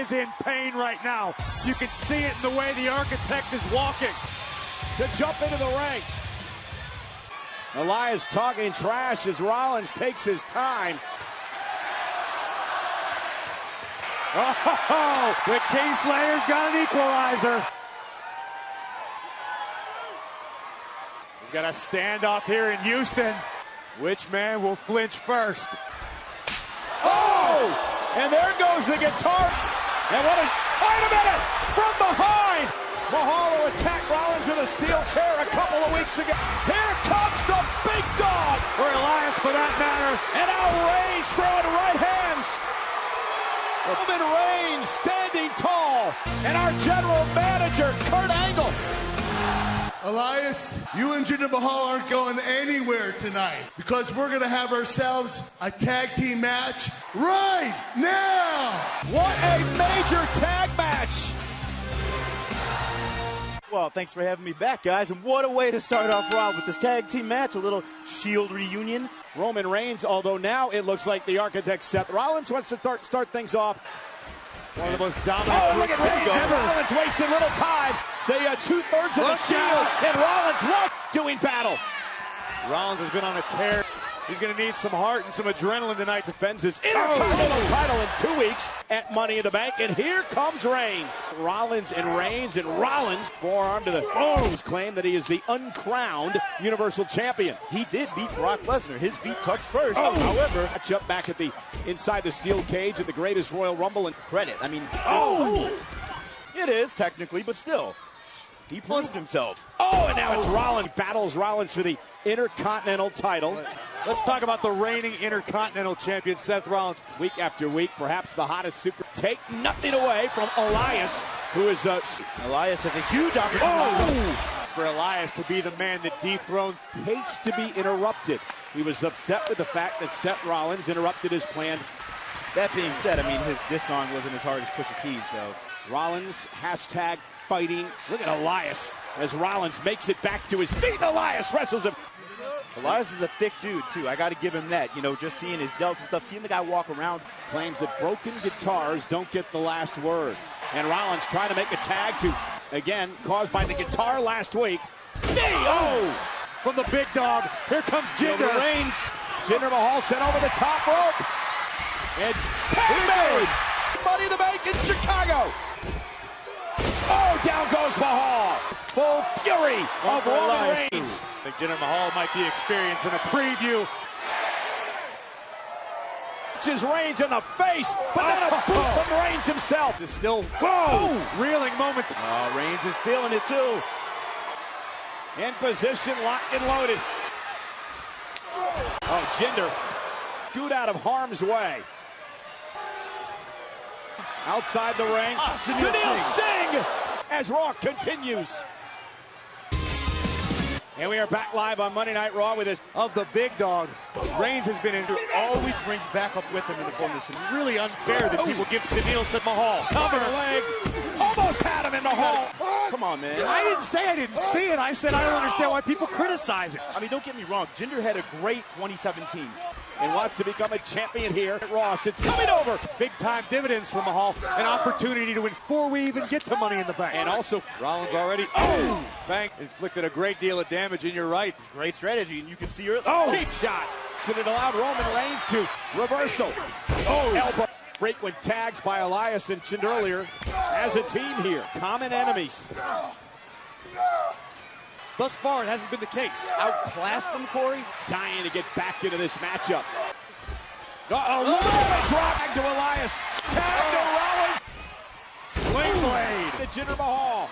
is in pain right now. You can see it in the way the architect is walking. To jump into the ring. Elias talking trash as Rollins takes his time. Oh, the Kingslayer's got an equalizer. We've got a standoff here in Houston. Which man will flinch first? Oh! And there goes the guitar. And what is... Wait a minute! From behind! Mahal who attacked Rollins with a steel chair a couple of weeks ago. Here comes the big dog! Or Elias, for that matter. And now Reigns throwing right hands. Roman Reigns standing tall. And our general manager, Kurt Angle. Elias, you and Jinder Mahal aren't going anywhere tonight because we're going to have ourselves a tag team match right now. What a major tag match. Well, thanks for having me back, guys. And what a way to start off Raw with this tag team match, a little Shield reunion. Roman Reigns, although now it looks like the architect Seth Rollins wants to start things off. One of the most dominant. Oh, look at Reigns and Rollins wasting little time. So you have 2/3 of the Shield, and Rollins doing battle. Rollins has been on a tear. He's going to need some heart and some adrenaline tonight. Defends his Intercontinental title in 2 weeks at Money in the Bank, and here comes Reigns. Rollins and Reigns, and Rollins forearm to the claim that he is the uncrowned Universal Champion. He did beat Brock Lesnar. His feet touched first. However, match up back at the inside the steel cage at the greatest Royal Rumble in credit. I mean, it is technically, but still. He proved himself. Oh, and now it's Rollins. Battles Rollins for the Intercontinental title. Let's talk about the reigning Intercontinental Champion, Seth Rollins. Week after week, perhaps the hottest super. Take nothing away from Elias, who is... Elias has a huge opportunity. For Elias to be the man that dethrones. Hates to be interrupted. He was upset with the fact that Seth Rollins interrupted his plan. That being said, I mean, this song wasn't as hard as Pusha T's, so... Rollins, hashtag fighting. Look at Elias as Rollins makes it back to his feet. Elias wrestles him. Elias is a thick dude, too. I got to give him that. You know, just seeing his delts and stuff, seeing the guy walk around. Claims that broken guitars don't get the last word. And Rollins trying to make a tag to, again, caused by the guitar last week. From the big dog. Here comes Jinder. Reigns. Jinder Mahal sent over the top rope. And tag made. Money in the Bank in Chicago. Oh, down goes Mahal. Full fury of Roman Reigns. I think Jinder Mahal might be experiencing a preview. Punches Reigns in the face, but then a boot from Reigns himself. It's still, reeling moment. Reigns is feeling it too. In position, locked and loaded. Oh, Jinder, scoot out of harm's way. Outside the ring, Sunil Singh as Raw continues. And we are back live on Monday Night Raw with this of the big dog. Reigns has been injured. Always brings backup with him in the formation. Really unfair that people give Sunil Mahal cover leg. Almost had him in Mahal. Come on, man. I didn't say I didn't see it. I said I don't understand why people criticize it. I mean, don't get me wrong. Jinder had a great 2017. And wants to become a champion here at Raw. It's coming over. Big time dividends for Mahal. An opportunity to win before we even get to Money in the Bank. And also, Rollins already. Bank inflicted a great deal of damage, and you're right. Great strategy, and you can see her. Cheap shot. Should have allowed Roman Reigns to reversal. Elbow. Frequent tags by Elias and Jinder earlier as a team here. Common enemies. Thus far, it hasn't been the case. Outclassed them, Corey. Dying to get back into this matchup. Roman drop to Elias. Tag to Rollins. Sling blade. To Jinder Mahal.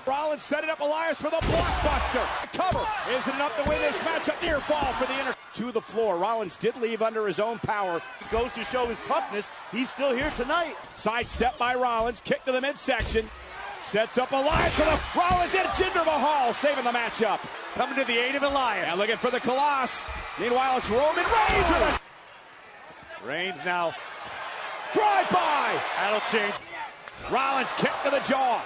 Rollins setting up Elias for the blockbuster. Cover. Isn't enough to win this matchup. Near fall for the to the floor. Rollins did leave under his own power. Goes to show his toughness. He's still here tonight. Sidestep by Rollins. Kick to the midsection. Sets up Elias for the Rollins and Jinder Mahal saving the matchup. Coming to the aid of Elias. And looking for the Colossus. Meanwhile, it's Roman Reigns with us. Reigns now. Drive by. That'll change. Rollins kick to the jaw.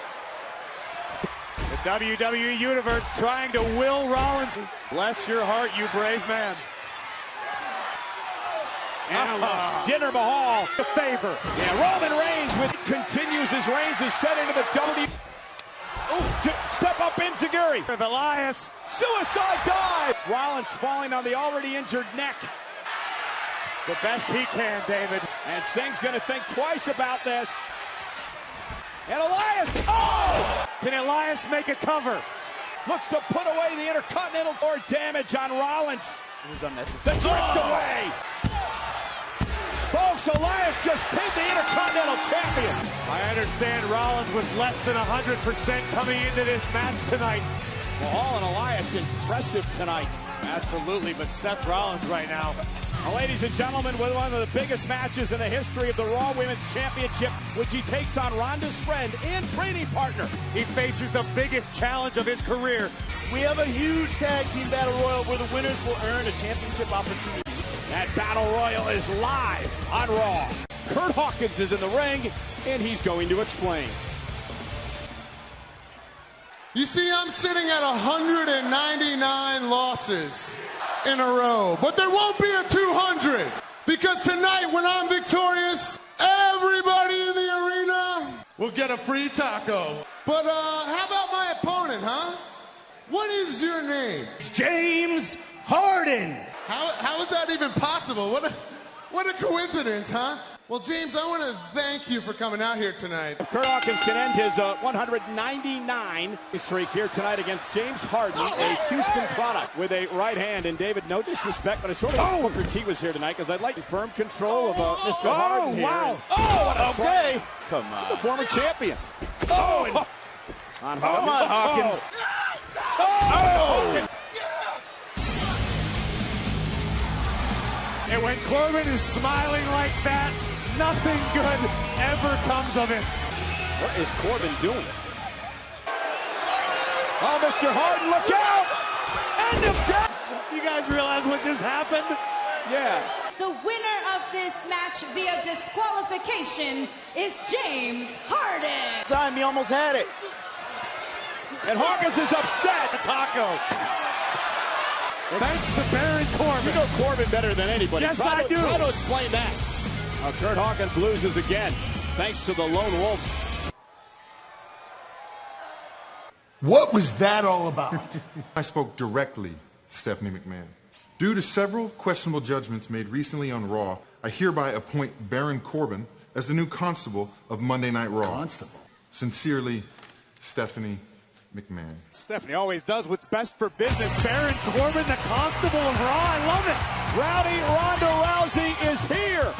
The WWE Universe trying to will Rollins. Bless your heart, you brave man. Jinder Mahal. The favor. Yeah, Roman Reigns continues his reigns is set into the W. Step up Enziguri. With Elias. Suicide dive. Rollins falling on the already injured neck. The best he can, David. And Singh's going to think twice about this. And Elias. Oh! Can Elias make a cover? Looks to put away the Intercontinental. More damage on Rollins. This is unnecessary. The drift away. Folks, Elias just pinned the Intercontinental Champion. I understand Rollins was less than 100% coming into this match tonight. Mahal and Elias impressive tonight. Absolutely, but Seth Rollins right now. Well, ladies and gentlemen, with one of the biggest matches in the history of the Raw Women's Championship, which he takes on Ronda's friend and training partner. He faces the biggest challenge of his career. We have a huge tag team battle royal where the winners will earn a championship opportunity. That battle royal is live on Raw. Kurt Hawkins is in the ring, and he's going to explain. You see, I'm sitting at 199 losses in a row, but there won't be a 200 because tonight when I'm victorious, everybody in the arena will get a free taco. But how about my opponent, huh? What is your name? James Harden. How is that even possible? What a coincidence, huh? Well, James, I want to thank you for coming out here tonight. Kurt Hawkins can end his 199 streak here tonight against James Harden, a Houston product with a right hand. And David, no disrespect, but I sort of wish Booker T was here tonight because I'd like firm control of Mr. Harden here. Wow. What a Okay. Come on. the former champion. Come on, Hawkins. And when Corbin is smiling like that, nothing good ever comes of it. What is Corbin doing? Oh, Mr. Harden, look out! End of death! You guys realize what just happened? Yeah. The winner of this match via disqualification is James Harden. Time, he almost had it. And Hawkins is upset. Taco. Thanks to Baron Corbin. You know Corbin better than anybody. Yes, I do. Try to explain that. Kurt Hawkins loses again, thanks to the Lone Wolf. What was that all about? I spoke directly to Stephanie McMahon. Due to several questionable judgments made recently on Raw, I hereby appoint Baron Corbin as the new constable of Monday Night Raw. Constable? Sincerely, Stephanie McMahon. Stephanie always does what's best for business. Baron Corbin, the constable of Raw. I love it. Rowdy Ronda Rousey is here.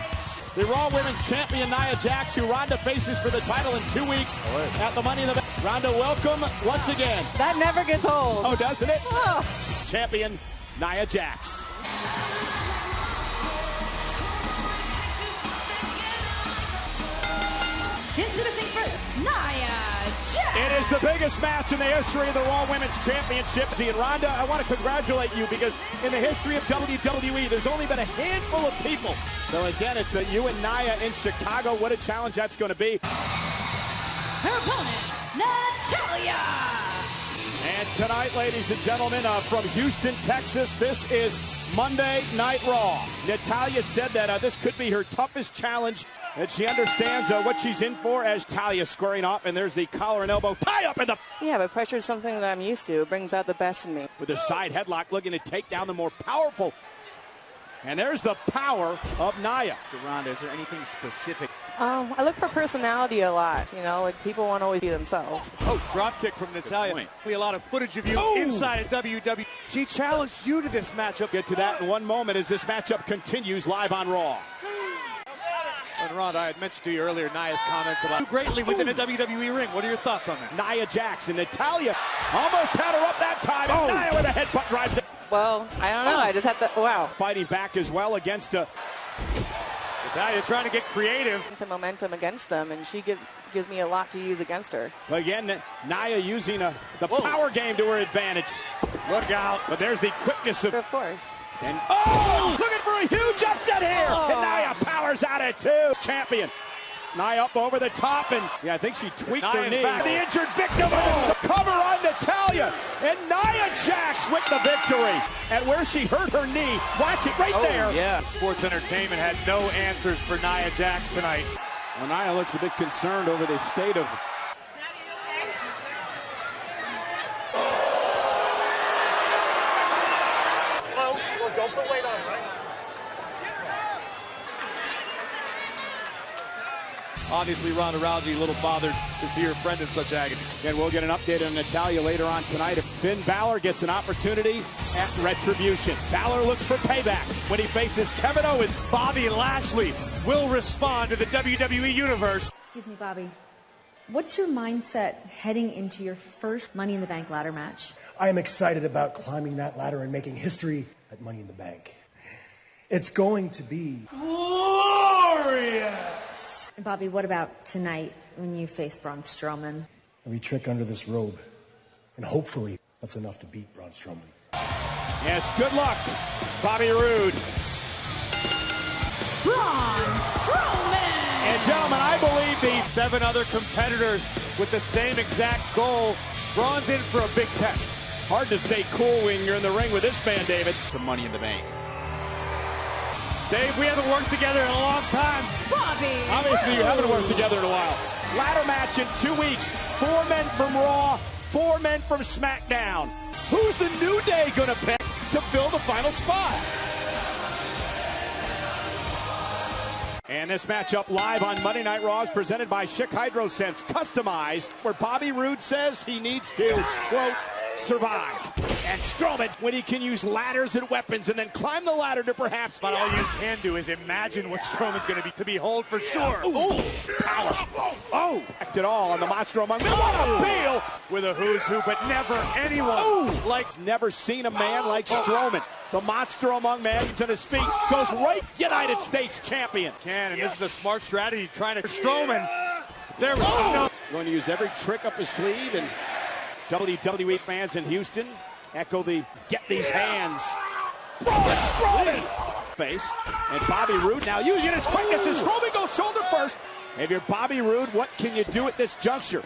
The Raw Women's Champion Nia Jax, who Ronda faces for the title in 2 weeks at the Money in the Bank. Ronda, welcome once again. That never gets old. Oh, doesn't it? Oh. Champion Nia Jax. Introducing first, Nia Jax. It is the biggest match in the history of the Raw Women's Championship. And Ronda, I want to congratulate you because in the history of WWE, there's only been a handful of people. So again, it's you and Nia in Chicago. What a challenge that's going to be. Her opponent, Natalya. And tonight, ladies and gentlemen, from Houston, Texas, this is Monday Night Raw. Natalya said that this could be her toughest challenge, and she understands what she's in for as Talia squaring off, and there's the collar and elbow tie up in the... Yeah, but pressure is something that I'm used to. It brings out the best in me. With a side headlock looking to take down the more powerful. And there's the power of Nia. So, Ronda, is there anything specific? I look for personality a lot. You know, like people want to always be themselves. Oh, drop kick from Natalya. A lot of footage of you inside of WWE. She challenged you to this matchup. Get to that in one moment as this matchup continues live on Raw. And Ronda, I had mentioned to you earlier Nia's comments about you greatly within a WWE ring. What are your thoughts on that? Nia Jax and Natalya almost had her up that time. And Nia with a headbutt drive. Well, I don't know. I just have to, wow. Fighting back as well against Natalya trying to get creative. The momentum against them, and she gives me a lot to use against her. Again, Nia using the power game to her advantage. Look out. But there's the quickness of... Of course. And looking for a huge upset here. And Nia powers out at 2. Champion. Nia up over the top, and yeah, I think she tweaked her knee. Back. The injured victim with a cover on Natalya, and Nia Jax with the victory. And where she hurt her knee, watch it right there. Yeah. Sports Entertainment had no answers for Nia Jax tonight. Well, Nia looks a bit concerned over the state of... Don't put weight on, right? Obviously, Ronda Rousey a little bothered to see her friend in such agony. And we'll get an update on Natalya later on tonight. If Finn Balor gets an opportunity at Retribution. Balor looks for payback when he faces Kevin Owens. Bobby Lashley will respond to the WWE Universe. Excuse me, Bobby. What's your mindset heading into your first Money in the Bank ladder match? I am excited about climbing that ladder and making history at Money in the Bank. It's going to be glorious! And Bobby, what about tonight when you face Braun Strowman? We trick under this robe, and hopefully that's enough to beat Braun Strowman. Yes, good luck, Bobby Roode. Braun Strowman! And gentlemen, I believe the 7 other competitors with the same exact goal. Braun's in for a big test. hard to stay cool when you're in the ring with this man, David. To Money in the Bank. Dave, we haven't worked together in a long time. Bobby Obviously, you haven't worked together in a while. Ladder match in 2 weeks. 4 men from Raw, 4 men from SmackDown. Who's the New Day going to pick to fill the final spot? And this matchup live on Monday Night Raw is presented by Schick HydroSense, customized, where Bobby Roode says he needs to, quote, survive. And Strowman, when he can use ladders and weapons and then climb the ladder to perhaps... But all you can do is imagine what Strowman's going to be to behold for sure. Ooh, power. Oh, it all on the Monster Among Men. What a feel! With a who's who, but never anyone. Ooh, like never seen a man like Strowman. The Monster Among Men is at his feet, goes right United States champion. And this is a smart strategy, trying to Strowman. There we go. Going to use every trick up his sleeve, and WWE fans in Houston echo the get these hands. Braun Strowman! Face. And Bobby Roode now using his quickness as Strowman goes shoulder first. If you're Bobby Roode, what can you do at this juncture?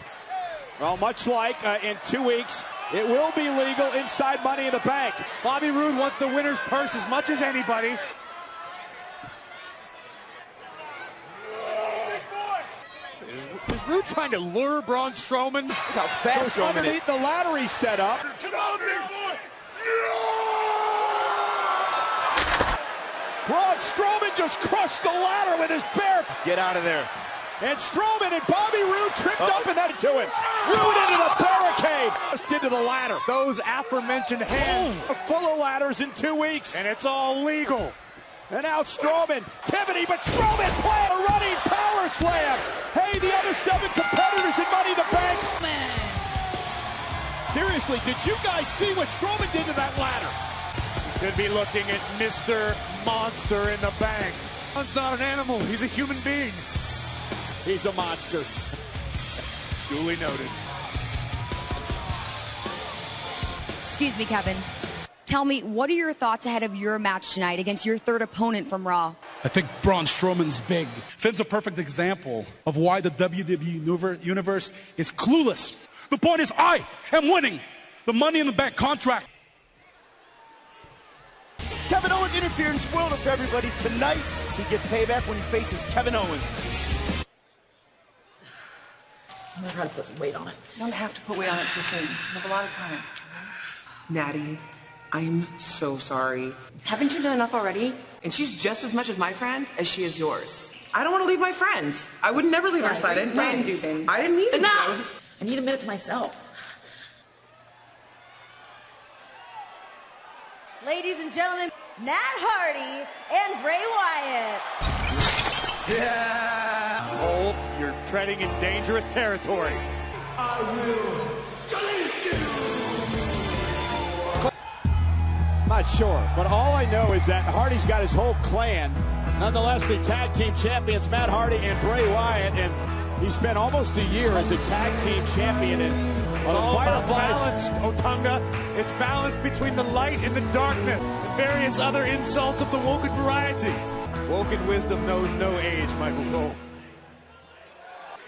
Well, much like in 2 weeks, it will be legal inside Money in the Bank. Bobby Roode wants the winner's purse as much as anybody. Is Roode trying to lure Braun Strowman? Look how fast Strowman underneath the ladder he set up. Come on, big boy! Braun Strowman just crushed the ladder with his bare... Get out of there. And Strowman and Bobby Roode tripped up and then to him. Roode into the barricade. Just into the ladder. Those aforementioned hands are full of ladders in 2 weeks. and it's all legal. And now Strowman, pivoting, but Strowman playing a running power slam. Hey, the other 7 competitors in Money in the Bank. Seriously, did you guys see what Strowman did to that ladder? Could be looking at Mr. Monster in the Bank. Braun's not an animal, he's a human being. He's a monster. Duly noted. Excuse me, Kevin. Tell me, what are your thoughts ahead of your match tonight against your third opponent from Raw? I think Braun Strowman's big. Finn's a perfect example of why the WWE Universe is clueless. The point is, I am winning the Money in the Bank contract. Kevin Owens interference spoiled it for everybody. Tonight, he gets payback when he faces Kevin Owens. I'm gonna try to put some weight on it. You don't have to put weight on it so soon. You have a lot of time. Natty, I'm so sorry. Haven't you done enough already? And she's just as much as my friend as she is yours. I don't want to leave my friend. I would never leave her side. I didn't mean to. I didn't mean to. I need a minute to myself. Ladies and gentlemen, Matt Hardy and Bray Wyatt. Yeah! Oh, you're treading in dangerous territory. I will delete you! Not sure, but all I know is that Hardy's got his whole clan. Nonetheless, the tag team champions, Matt Hardy and Bray Wyatt, and he spent almost a year as a tag team champion. It's all about balance, Otunga. It's balance between the light and the darkness, and various other insults of the Woken variety. Woken wisdom knows no age, Michael Cole.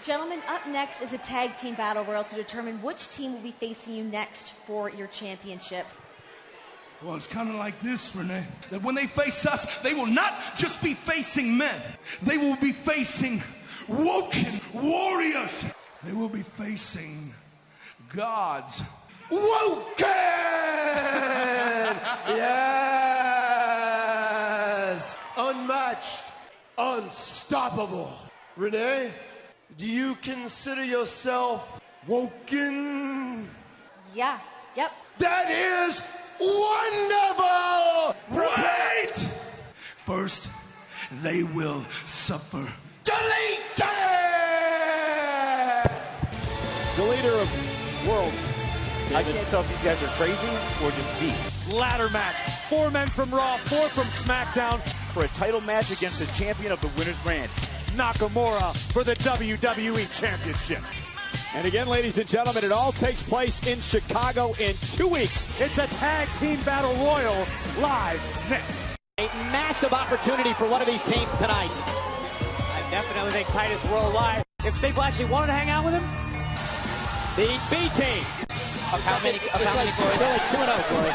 Gentlemen, up next is a tag team battle royal to determine which team will be facing you next for your championships. Well, it's kind of like this, Renee, that when they face us, they will not just be facing men. They will be facing Woken warriors. They will be facing gods. Woken! Yes! Unmatched, unstoppable. Renee, do you consider yourself woken? Yeah, yep. That is wonderful! Wait! First, they will suffer. Delete! The leader of worlds. I can't tell if these guys are crazy or just deep. Ladder match. 4 men from Raw, 4 from SmackDown. For a title match against the champion of the winner's brand. Nakamura for the WWE Championship. And again, ladies and gentlemen, it all takes place in Chicago in 2 weeks. It's a tag team battle royal live next. A massive opportunity for one of these teams tonight. I definitely think Titus Worldwide, if people actually wanted to hang out with him, the B team. Of how many, Corey? Really 2-0, Corey.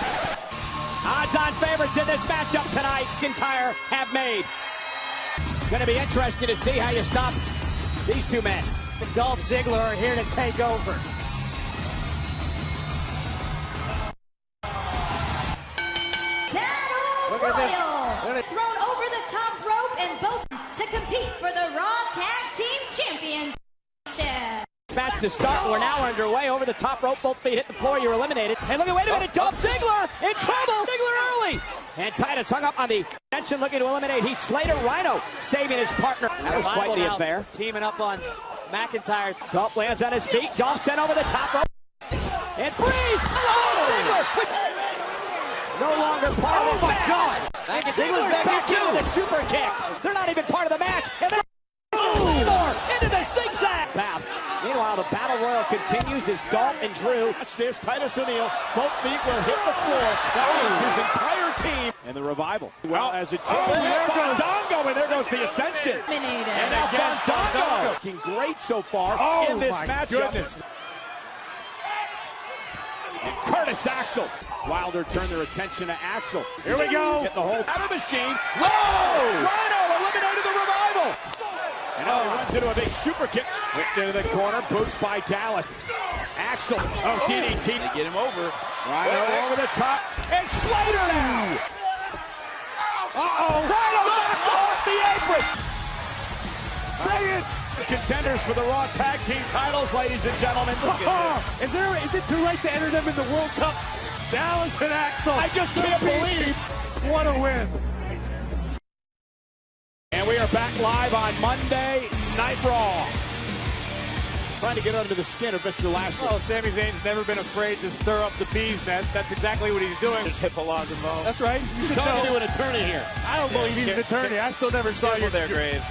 Odds-on favorites in this matchup tonight, McIntyre have made. Going to be interesting to see how you stop these two men. Dolph Ziggler are here to take over. Battle Royal! Thrown over the top rope and both to compete for the Raw Tag Team Championship. Match to start. We're now underway. Over the top rope. Both feet hit the floor. You're eliminated. And look at, wait a minute. Dolph Ziggler in trouble. Ziggler early. And Titus hung up on the tension, looking to eliminate Heath Slater. Rhino saving his partner. That was quite the affair. Teaming up on McIntyre. Dolph lands on his feet. Dolph sent over the top rope. And Breeze. Oh, Ziggler. No longer part of this match. God. Ziggler's back into the super kick. They're not even part of the match. And they're more into the zigzag path. Meanwhile, the battle royal continues as Dolph and Drew. Watch this, Titus O'Neil. Both feet will hit the floor. That means his entire team. And the revival. Well, as a team. there goes Fandango, and there goes the Ascension. And now Fandango looking great so far in this matchup. And Curtis Axel. Wilder turned their attention to Axel. Here we go. Get the whole out of the machine. Whoa! Rhino eliminated the revival. And now he runs into a big super kick. Whipped into the corner. Boots by Dallas. Axel. Oh, DDT. They get him over. Rhino over the top. And Slater now. Uh-oh. Rhino back off the apron. Say it. The contenders for the Raw Tag Team titles, ladies and gentlemen. Look at this. Is it too late to enter them in the World Cup? Dallas and Axel. I just can't believe. What a win. And we are back live on Monday Night Raw. Trying to get under the skin of Mr. Lashley. Well, Sami Zayn's never been afraid to stir up the bee's nest. That's exactly what he's doing. There's HIPAA laws involved. That's right. You should Talking know. to an attorney here. I don't believe he's an attorney. I still never saw you there, Graves.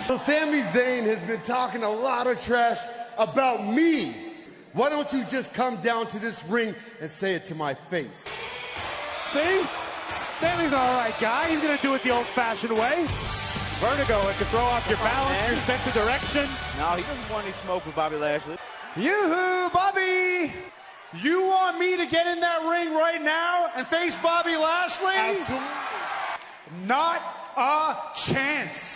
So Sami Zayn has been talking a lot of trash about me. Why don't you just come down to this ring and say it to my face? See? Sami's all right guy. He's going to do it the old-fashioned way. Vertigo, it can throw off your balance, your sense of direction. No, he doesn't want any smoke with Bobby Lashley. Yoo-hoo, Bobby! You want me to get in that ring right now and face Bobby Lashley? Absolutely. Not a chance.